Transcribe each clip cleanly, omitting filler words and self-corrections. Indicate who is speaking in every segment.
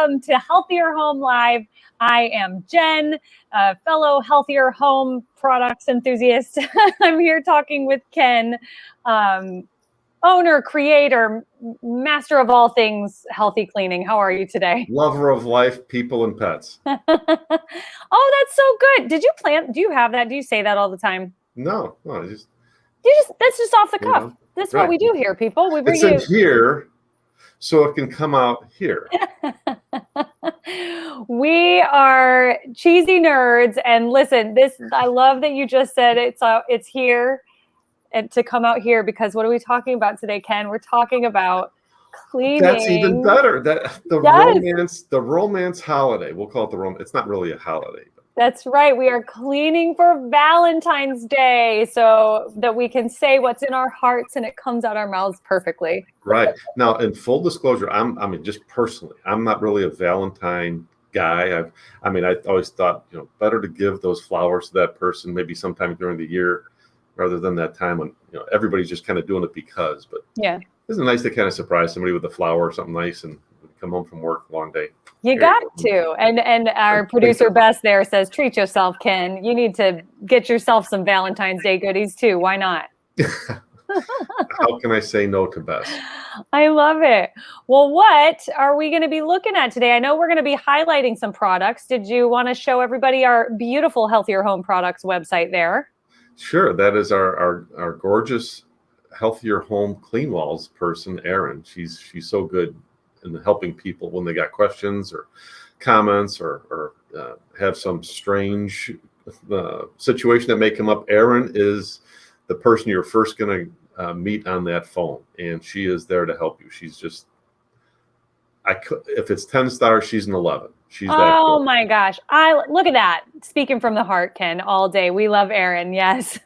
Speaker 1: welcome to Healthier Home Live. I am Jen, a fellow Healthier Home products enthusiast. I'm here talking with Ken, owner, creator, master of all things healthy cleaning. How are you today?
Speaker 2: Lover of life, people, and pets.
Speaker 1: Oh, that's so good. Do you have that? Do you say that all the time?
Speaker 2: No,
Speaker 1: that's just off the cuff. That's
Speaker 2: right.
Speaker 1: What we do here, people. We bring
Speaker 2: it's in here so it can come out here.
Speaker 1: We are cheesy nerds, and listen, I love that you just said it's here and to come out here, because what are we talking about today, Ken? We're talking about cleaning.
Speaker 2: That's even better. The romance holiday. We'll call it the romance. It's not really a holiday.
Speaker 1: That's right. We are cleaning for Valentine's Day so that we can say what's in our hearts and it comes out our mouths perfectly.
Speaker 2: Right. Now, in full disclosure, just personally, I'm not really a Valentine guy. I always thought, better to give those flowers to that person maybe sometime during the year rather than that time when, everybody's just kind of doing it because. But
Speaker 1: yeah,
Speaker 2: isn't it nice to kind of surprise somebody with a flower or something nice and come home from work, long day?
Speaker 1: You got to. And our producer Bess there says, treat yourself, Ken. You need to get yourself some Valentine's Day goodies too. Why not?
Speaker 2: How can I say no to Bess?
Speaker 1: I love it. Well, what are we going to be looking at today? I know we're going to be highlighting some products. Did you want to show everybody our beautiful Healthier Home Products website there?
Speaker 2: Sure. That is our gorgeous Healthier Home Clean Walls person, Erin. She's so good in helping people when they got questions or comments or have some strange situation that may come up. Erin is the person you're first going to meet on that phone, and she is there to help you. She's just, if it's 10 stars, she's an 11. She's that
Speaker 1: oh
Speaker 2: good.
Speaker 1: My gosh. Look at that. Speaking from the heart, Ken, all day. We love Erin. Yes.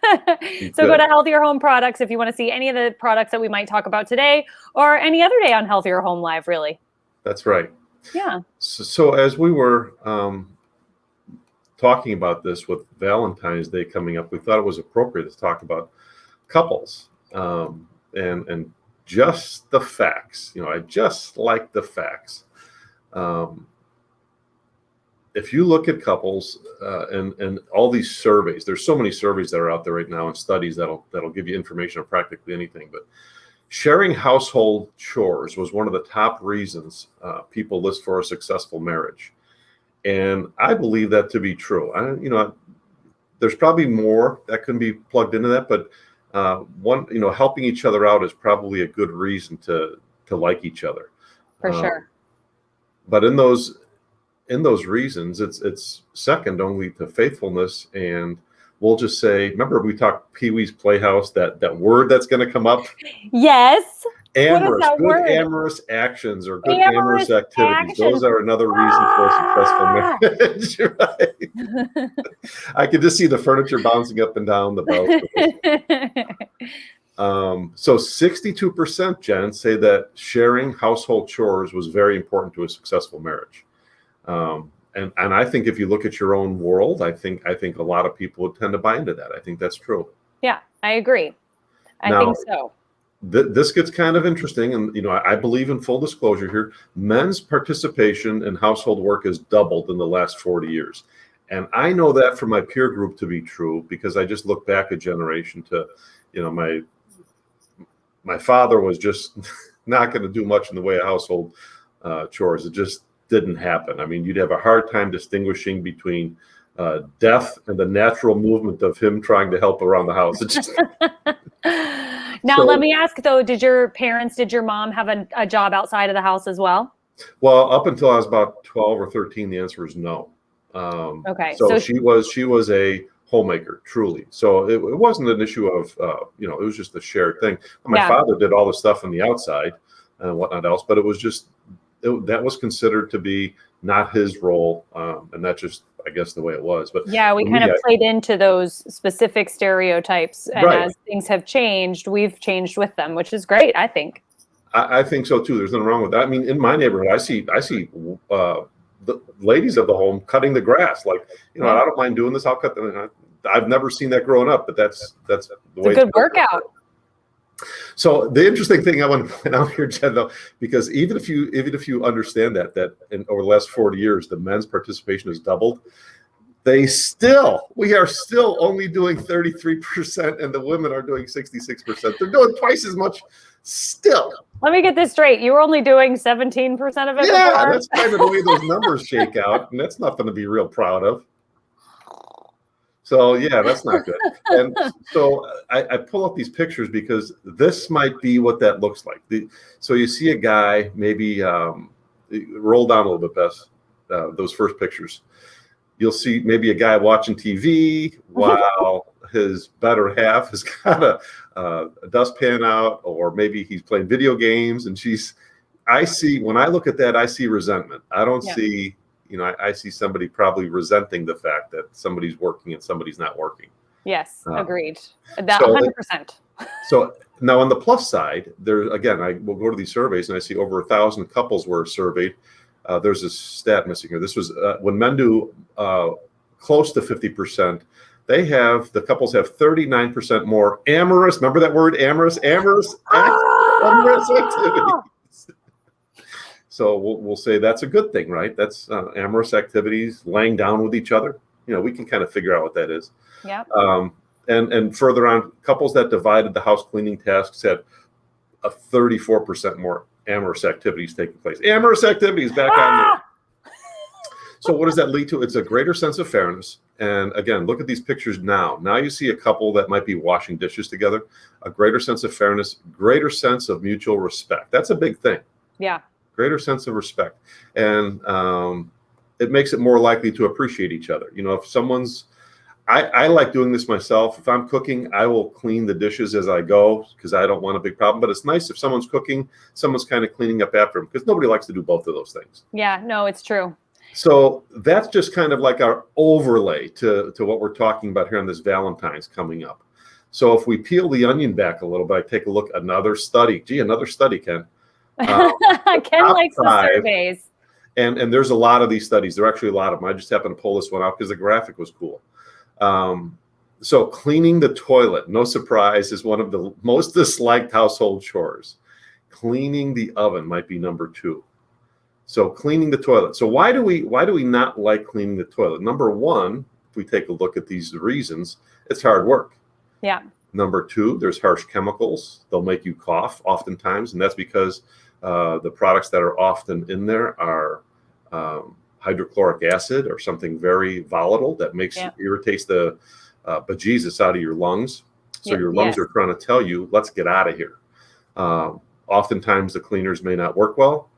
Speaker 1: So go to Healthier Home Products if you want to see any of the products that we might talk about today or any other day on Healthier Home Live, really.
Speaker 2: That's right.
Speaker 1: Yeah.
Speaker 2: So as we were talking about this with Valentine's Day coming up, we thought it was appropriate to talk about couples and just the facts. I just like the facts. If you look at couples and all these surveys, there's so many surveys that are out there right now and studies that'll give you information on practically anything. But sharing household chores was one of the top reasons people list for a successful marriage. And I believe that to be true. There's probably more that can be plugged into that, but helping each other out is probably a good reason to like each other.
Speaker 1: For sure.
Speaker 2: But in those reasons, it's second only to faithfulness. And we'll just say, remember we talked Pee-wee's Playhouse, that word that's going to come up?
Speaker 1: Yes.
Speaker 2: Amorous,
Speaker 1: what is that
Speaker 2: good
Speaker 1: word?
Speaker 2: Amorous actions or good amorous activities. Those are another reason for a successful marriage. Right? I could just see the furniture bouncing up and down the boat. So 62%, Jen, say that sharing household chores was very important to a successful marriage. And I think if you look at your own world, I think a lot of people would tend to buy into that. I think that's true.
Speaker 1: Yeah, I agree. I think so.
Speaker 2: This gets kind of interesting. And, I believe in full disclosure here, men's participation in household work has doubled in the last 40 years. And I know that from my peer group to be true, because I just look back a generation to, my father was just not going to do much in the way of household chores. It just didn't happen. I mean, you'd have a hard time distinguishing between death and the natural movement of him trying to help around the house.
Speaker 1: Now, let me ask though, did your mom have a job outside of the house as well?
Speaker 2: Well, up until I was about 12 or 13, the answer is no.
Speaker 1: Okay.
Speaker 2: So she was a homemaker, truly. So it wasn't an issue of, it was just a shared thing. My father did all the stuff on the outside and whatnot else, but it was just, that was considered to be not his role. And that's just, I guess, the way it was. But
Speaker 1: yeah, we kind of played into those specific stereotypes. And as things have changed, we've changed with them, which is great, I think.
Speaker 2: I think so too. There's nothing wrong with that. I mean, in my neighborhood, I see the ladies of the home cutting the grass. Like, I don't mind doing this. I'll cut them. I've never seen that growing up, but that's the way.
Speaker 1: It's a good workout.
Speaker 2: So the interesting thing I want to point out here, Jen, though, because even if you understand that over the last 40 years the men's participation has doubled, we are still only doing 33%, and the women are doing 66%. They're doing twice as much still.
Speaker 1: Let me get this straight. You were only doing 17% of it
Speaker 2: Yeah,
Speaker 1: before?
Speaker 2: that's kind of the way those numbers shake out, and that's nothing to be real proud of. So yeah, that's not good. And so I pull up these pictures because this might be what that looks like. So you see a guy, maybe roll down a little bit, Bess, those first pictures. You'll see maybe a guy watching TV while his better half has got a dustpan out, or maybe he's playing video games, and when I look at that, I see resentment. I don't see, I see somebody probably resenting the fact that somebody's working and somebody's not working.
Speaker 1: Yes, agreed. That 100%.
Speaker 2: So now on the plus side, again, I will go to these surveys and I see over 1,000 couples were surveyed. There's a stat missing here. This was when men do close to 50%, the couples have 39% more amorous. Remember that word, amorous activities. So we'll say that's a good thing, right? That's amorous activities, laying down with each other. We can kind of figure out what that is.
Speaker 1: Yeah.
Speaker 2: And further on, couples that divided the house cleaning tasks had a 34% more amorous activities taking place. Amorous activities back on there. So what does that lead to? It's a greater sense of fairness. And again, look at these pictures now. Now you see a couple that might be washing dishes together. A greater sense of fairness, greater sense of mutual respect. That's a big thing.
Speaker 1: Yeah.
Speaker 2: Greater sense of respect. And it makes it more likely to appreciate each other. If someone's, I like doing this myself. If I'm cooking, I will clean the dishes as I go because I don't want a big problem. But it's nice if someone's cooking, someone's kind of cleaning up after them, because nobody likes to do both of those things.
Speaker 1: Yeah, no, it's true.
Speaker 2: So that's just kind of like our overlay to what we're talking about here on this Valentine's coming up. So if we peel the onion back a little bit, I take a look, another study, Ken.
Speaker 1: Ken likes the surveys.
Speaker 2: And there's a lot of these studies. There are actually a lot of them. I just happened to pull this one out because the graphic was cool. So cleaning the toilet, no surprise, is one of the most disliked household chores. Cleaning the oven might be number 2. So cleaning the toilet. So why do we not like cleaning the toilet? Number 1, if we take a look at these reasons, it's hard work. Yeah. Number 2, there's harsh chemicals. They'll make you cough oftentimes, and that's because the products that are often in there are hydrochloric acid or something very volatile that irritates the bejesus out of your lungs. So your lungs are trying to tell you, let's get out of here. Oftentimes the cleaners may not work well.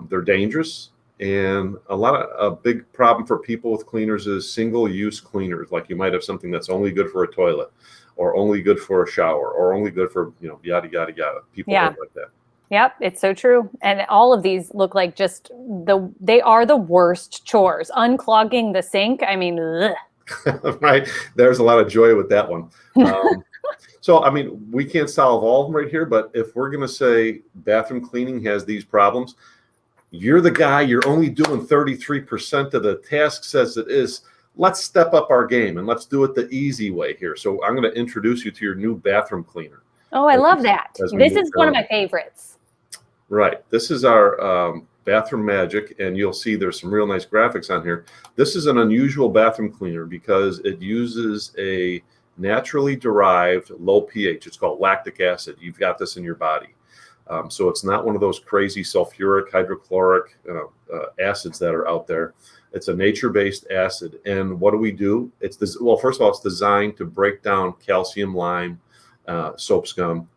Speaker 2: They're dangerous. And a big problem for people with cleaners is single-use cleaners. Like you might have something that's only good for a toilet, or only good for a shower, or only good for, yada, yada, yada. People don't like that.
Speaker 1: Yep, it's so true. And all of these look like they are the worst chores. Unclogging the sink, I mean, ugh.
Speaker 2: Right. There's a lot of joy with that one. So, we can't solve all of them right here, but if we're going to say bathroom cleaning has these problems, you're the guy, you're only doing 33% of the tasks as it is. Let's step up our game and let's do it the easy way here. So I'm going to introduce you to your new bathroom cleaner.
Speaker 1: Oh, I love that. This is one of my favorites.
Speaker 2: Right. This is our bathroom magic, and you'll see there's some real nice graphics on here. This is an unusual bathroom cleaner because it uses a naturally derived low pH. It's called lactic acid. You've got this in your body. So it's not one of those crazy sulfuric, hydrochloric acids that are out there. It's a nature-based acid. And what do? First of all, it's designed to break down calcium, lime, soap scum,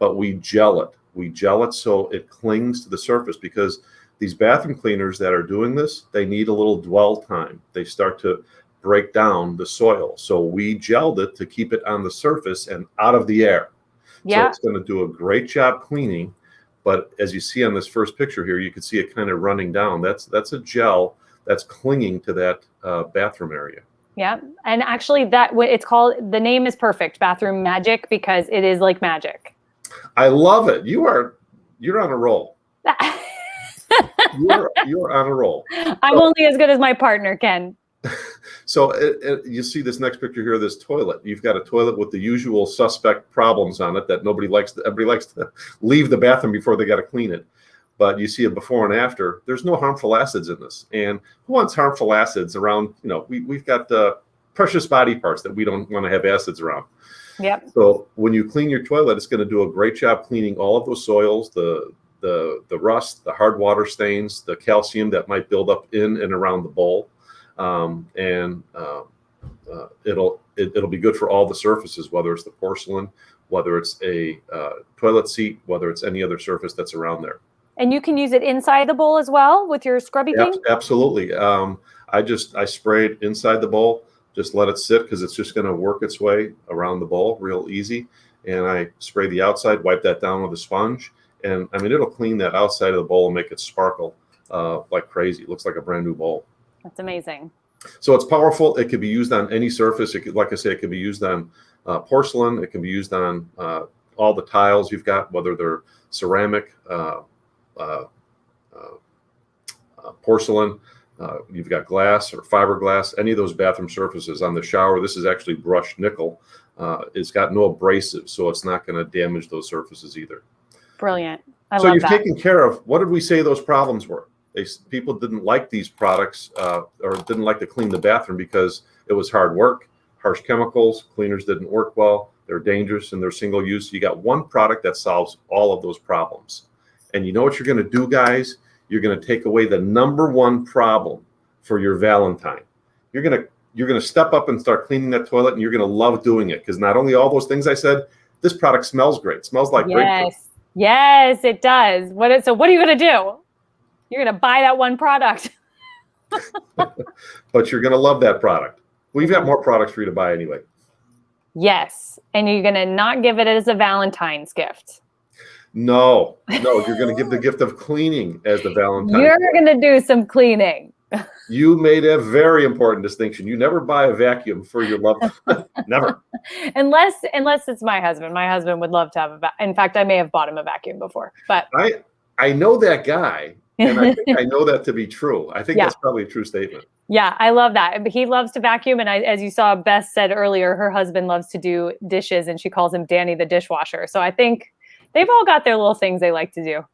Speaker 2: but we gel it. We gel it so it clings to the surface, because these bathroom cleaners that are doing this, they need a little dwell time. They start to break down the soil. So we gelled it to keep it on the surface and out of the air. Yeah. So it's going to do a great job cleaning. But as you see on this first picture here, you can see it kind of running down. That's a gel that's clinging to that bathroom area.
Speaker 1: Yeah. And actually it's called, the name is perfect, Bathroom Magic, because it is like magic.
Speaker 2: I love it. You're on a roll. You're on a roll.
Speaker 1: I'm only as good as my partner, Ken.
Speaker 2: So you see this next picture here, this toilet. You've got a toilet with the usual suspect problems on it that everybody likes to leave the bathroom before they got to clean it. But you see a before and after. There's no harmful acids in this. And who wants harmful acids around? We've got precious body parts that we don't want to have acids around.
Speaker 1: Yep.
Speaker 2: So when you clean your toilet, it's going to do a great job cleaning all of those soils, the rust, the hard water stains, the calcium that might build up in and around the bowl. It'll be good for all the surfaces, whether it's the porcelain, whether it's a toilet seat, whether it's any other surface that's around there.
Speaker 1: And you can use it inside the bowl as well with your scrubby thing?
Speaker 2: Absolutely. I sprayed inside the bowl, just let it sit because it's just going to work its way around the bowl real easy. And I spray the outside, wipe that down with a sponge. And I mean, it'll clean that outside of the bowl and make it sparkle like crazy. It looks like a brand new bowl.
Speaker 1: That's amazing.
Speaker 2: So it's powerful. It can be used on any surface. Like I say, it can be used on porcelain. It can be used on all the tiles you've got, whether they're ceramic, porcelain, you've got glass or fiberglass, any of those bathroom surfaces. On the shower, this is actually brushed nickel. It's got no abrasive, so it's not going to damage those surfaces either.
Speaker 1: Brilliant. I
Speaker 2: so
Speaker 1: love
Speaker 2: you've
Speaker 1: that.
Speaker 2: taken care of, what did we say those problems were? People didn't like these products or didn't like to clean the bathroom because it was hard work, harsh chemicals, cleaners didn't work well, they're dangerous, and they're single use. You got one product that solves all of those problems. And you know what you're going to do, guys? You're going to take away the number one problem for your Valentine. You're going to step up and start cleaning that toilet, and you're going to love doing it because not only all those things I said, this product smells great. It smells like grapefruit.
Speaker 1: Yes, it does. So what are you going to do? You're going to buy that one product.
Speaker 2: But you're going to love that product. We've got more products for you to buy anyway.
Speaker 1: Yes. And you're going to not give it as a Valentine's gift.
Speaker 2: No, you're going to give the gift of cleaning as the Valentine.
Speaker 1: You're going to do some cleaning.
Speaker 2: You made a very important distinction. You never buy a vacuum for your loved one. Never.
Speaker 1: Unless it's my husband. My husband would love to have in fact, I may have bought him a vacuum before. But
Speaker 2: I know that guy, and I think I know that to be true. I think that's probably a true statement. Yeah,
Speaker 1: I love that. He loves to vacuum, and as you saw, Beth said earlier, her husband loves to do dishes, and she calls him Danny the dishwasher. So I think they've all got their little things they like to do.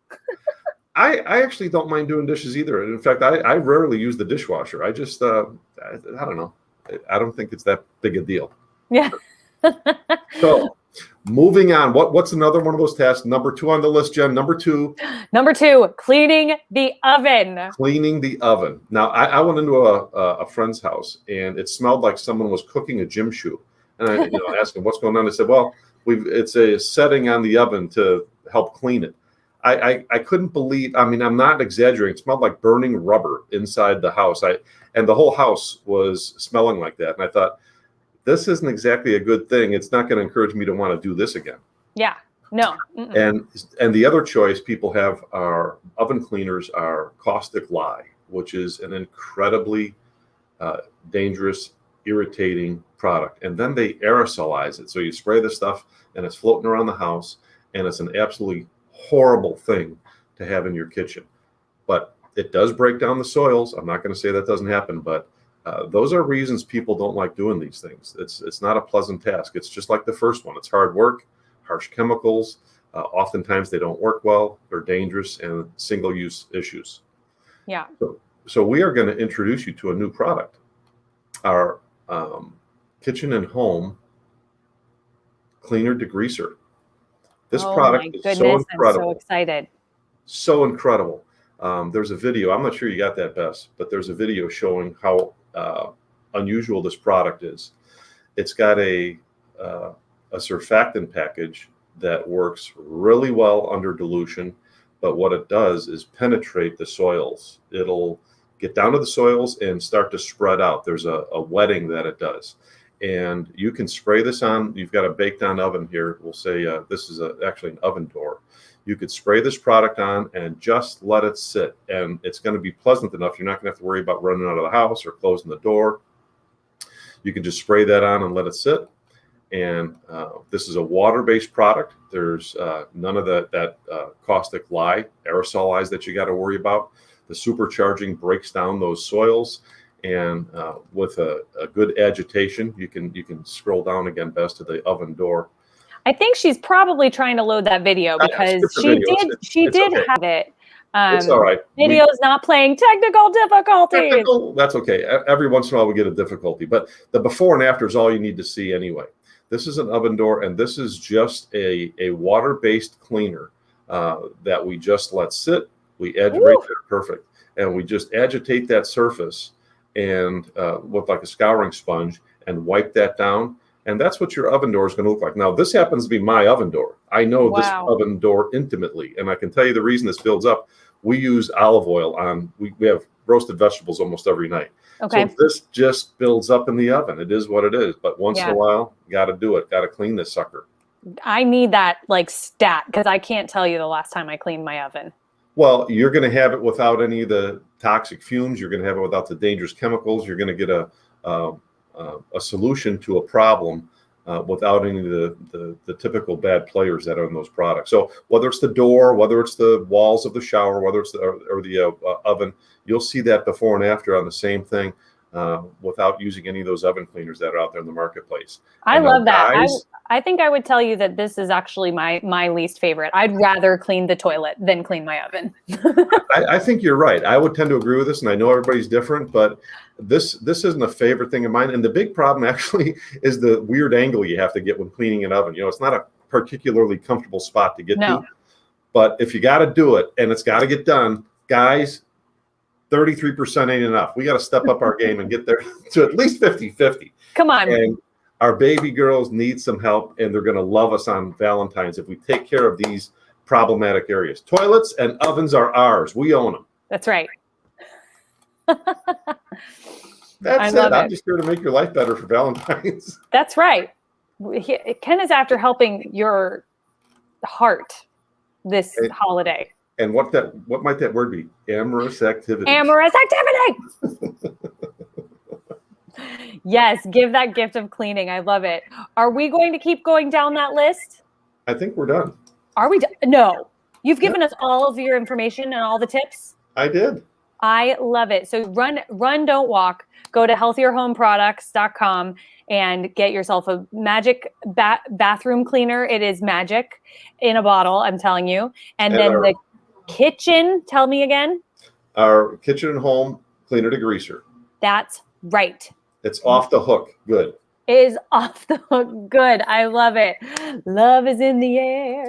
Speaker 2: I actually don't mind doing dishes either. In fact, I rarely use the dishwasher. I just, I don't know. I don't think it's that big a deal.
Speaker 1: Yeah.
Speaker 2: So moving on, what's another one of those tasks? Number 2 on the list, Jen. Number 2, cleaning the oven. Cleaning the oven. Now, I went into a friend's house, and it smelled like someone was cooking a gym shoe. And I asked him, what's going on? They said, well, it's a setting on the oven to help clean it. I couldn't believe, I mean, I'm not exaggerating. It smelled like burning rubber inside the house. And the whole house was smelling like that. And I thought, this isn't exactly a good thing. It's not going to encourage me to want to do this again. Yeah, no. Mm-mm. And the other choice people have are oven cleaners are caustic lye, which is an incredibly dangerous, irritating product. And then they aerosolize it. So you spray this stuff and it's floating around the house, and it's an absolutely horrible thing to have in your kitchen. But it does break down the soils. I'm not going to say that doesn't happen, but those are reasons people don't like doing these things. It's not a pleasant task. It's just like the first one. It's hard work, harsh chemicals. Oftentimes they don't work well. They're dangerous and single-use issues. Yeah. So we are going to introduce you to a new product, our kitchen and home cleaner degreaser. This product is so incredible. I'm so excited. So incredible. There's a video. I'm not sure you got that, Bess, but there's a video showing how unusual this product is. It's got a surfactant package that works really well under dilution, but what it does is penetrate the soils. It'll get down to the soils and start to spread out. There's a wetting that it does. And you can spray this on. You've got a baked on oven here. We'll say this is actually an oven door. You could spray this product on and just let it sit. And it's going to be pleasant enough. You're not going to have to worry about running out of the house or closing the door. You can just spray that on and let it sit. And this is a water-based product. There's none of that caustic lye, aerosolized that you got to worry about. The supercharging breaks down those soils. And with a good agitation, you can scroll down again best to the oven door.
Speaker 1: I think she's probably trying to load that video because she did
Speaker 2: okay.
Speaker 1: have it.
Speaker 2: It's all right.
Speaker 1: Video's not playing, technical difficulties.
Speaker 2: That's okay. Every once in a while we get a difficulty, but the before and after is all you need to see anyway. This is an oven door, and this is just a water-based cleaner that we just let sit. We edge right there, perfect. And we just agitate that surface and with like a scouring sponge and wipe that down. And that's what your oven door is going to look like. Now, this happens to be my oven door. I know this oven door intimately, and I can tell you the reason this builds up. We use olive oil on, we have roasted vegetables almost every night.
Speaker 1: Okay.
Speaker 2: So this just builds up in the oven. It is what it is. But once in a while, got to do it. Got to clean this sucker.
Speaker 1: I need that like stat because I can't tell you the last time I cleaned my oven.
Speaker 2: Well, you're going to have it without any of the toxic fumes. You're going to have it without the dangerous chemicals. You're going to get a solution to a problem without any of the typical bad players that are in those products. So whether it's the door, whether it's the walls of the shower, whether it's the oven, you'll see that before and after on the same thing without using any of those oven cleaners that are out there in the marketplace.
Speaker 1: I love that. I think I would tell you that this is actually my least favorite. I'd rather clean the toilet than clean my oven.
Speaker 2: I think you're right. I would tend to agree with this, and I know everybody's different, but this isn't a favorite thing of mine. And the big problem actually is the weird angle you have to get when cleaning an oven. You know, it's not a particularly comfortable spot to get to. But if you got to do it and it's got to get done, guys, 33% ain't enough. We got to step up our game and get there to at least 50-50.
Speaker 1: Come on.
Speaker 2: And our baby girls need some help, and they're going to love us on Valentine's if we take care of these problematic areas. Toilets and ovens are ours. We own them.
Speaker 1: That's right.
Speaker 2: That's it. I'm just here to make your life better for Valentine's.
Speaker 1: That's right. Ken is after helping your heart this holiday.
Speaker 2: And what might that word be? Amorous activity.
Speaker 1: Amorous activity. Yes, give that gift of cleaning. I love it. Are we going to keep going down that list?
Speaker 2: I think we're done.
Speaker 1: Are we done? No. You've given us all of your information and all the tips.
Speaker 2: I did.
Speaker 1: I love it. So run, don't walk. Go to healthierhomeproducts.com and get yourself a magic bathroom cleaner. It is magic in a bottle, I'm telling you. And then the kitchen, tell me again.
Speaker 2: Our kitchen and home cleaner degreaser. That's
Speaker 1: right.
Speaker 2: It's off the hook. Good.
Speaker 1: It is off the hook. Good. I love it. Love is in the air.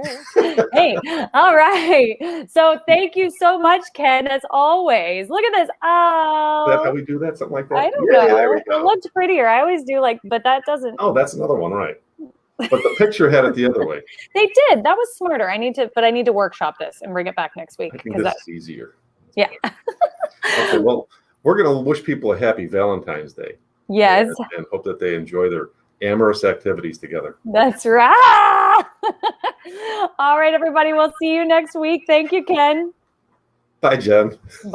Speaker 1: Hey, all right. So thank you so much, Ken, as always. Look at this. Oh.
Speaker 2: Is that how we do that? Something like that?
Speaker 1: I don't know. There we go. It looked prettier. I always do but that doesn't.
Speaker 2: Oh, that's another one. Right. But the picture had it the other way.
Speaker 1: They did. That was smarter. I need to workshop this and bring it back next week.
Speaker 2: I think this is easier.
Speaker 1: Yeah.
Speaker 2: Okay, well, we're going to wish people a happy Valentine's Day.
Speaker 1: Yes.
Speaker 2: And hope that they enjoy their amorous activities together.
Speaker 1: That's right. All right, everybody. We'll see you next week. Thank you, Ken.
Speaker 2: Bye, Jen.
Speaker 1: Bye.